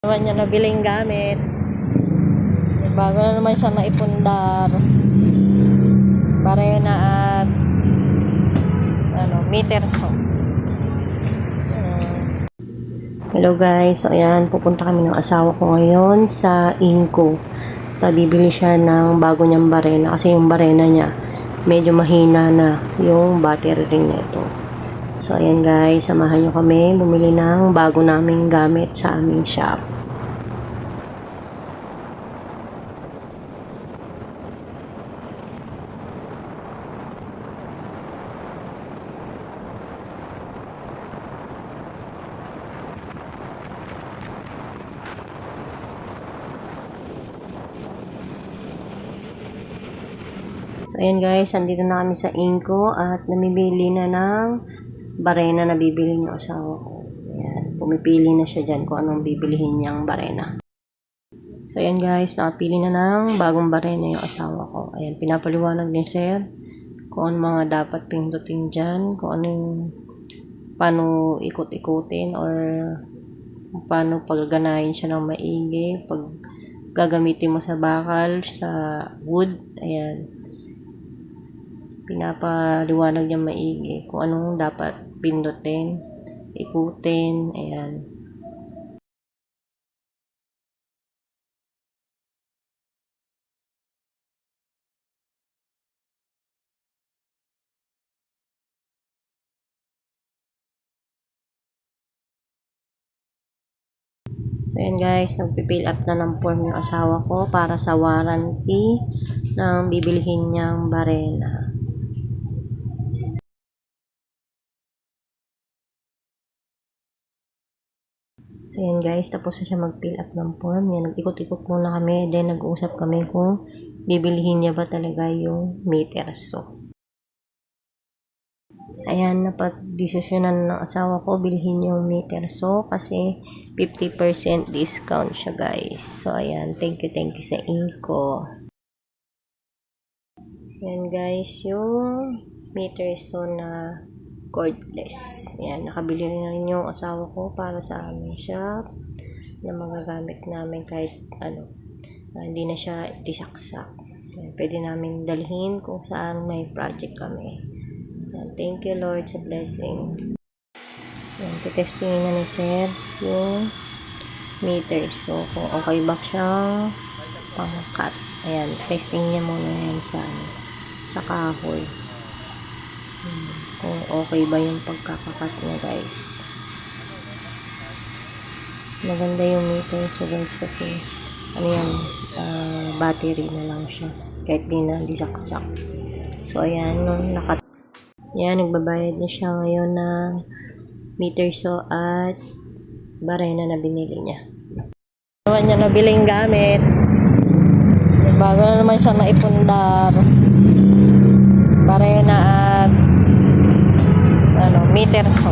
Naman niya nabiling gamit. Bago na naman siya naipundar. Barena at meter so. Hello guys, so ayan, pupunta kami ng asawa ko ngayon sa Inco. Bibili siya ng bago niyang barena kasi yung barena niya medyo mahina na yung battery ring nito. So ayan guys, samahan niyo kami bumili ng bago naming gamit sa aming shop. So, ayan guys, andito na kami sa Inco at namimili na ng barena na bibili ng asawa ko. Ayan, pumipili na siya dyan kung anong bibilihin niyang barena. So, ayan guys, nakapili na ng bagong barena yung asawa ko. Ayan, pinapaliwanag ni Sir kung ano mga dapat pindutin dyan, kung anong paano ikot-ikutin or paano pagganahin siya ng maigi, pag gagamitin mo sa bakal, sa wood, ayan. Pinapaliwanag niya maigi kung anong dapat pindutin, ikutin, ayan. So ayan guys, nagpipill up na ng form yung asawa ko para sa warranty ng bibilihin niyang barena. So yan guys, tapos na siya mag-fill up ng form. Yan, nag-ikot-ikot muna kami. Then nag-uusap kami kung bibilihin niya ba talaga yung meter. So, ayan, napag-desisyonan ng asawa ko bilhin yung meter. So, kasi 50% discount siya guys. So, ayan, thank you sa Inco. Yan guys, yung meter so na cordless. Yan, nakabili na rin yung asawa ko para sa aming shop na mga gamit namin kahit hindi na siya disaksak. Yan, pwede namin dalhin kung saan may project kami. Yan, thank you Lord sa blessing. Yan, testingin na ni Sir yung meter. So, kung okay ba siyang pang-cut. Ayan, testing niya muna yan sa kahoy. Kung okay ba yung pagkakakat niya guys. Maganda yung meter so guys kasi battery na lang siya kahit di na disaksak. So ayan, nagbabayad na siya ngayon ng meter so at barena na binili niya. Naman niya nabiling gamit. Bago na naman siya naipundar. Barena at meter so.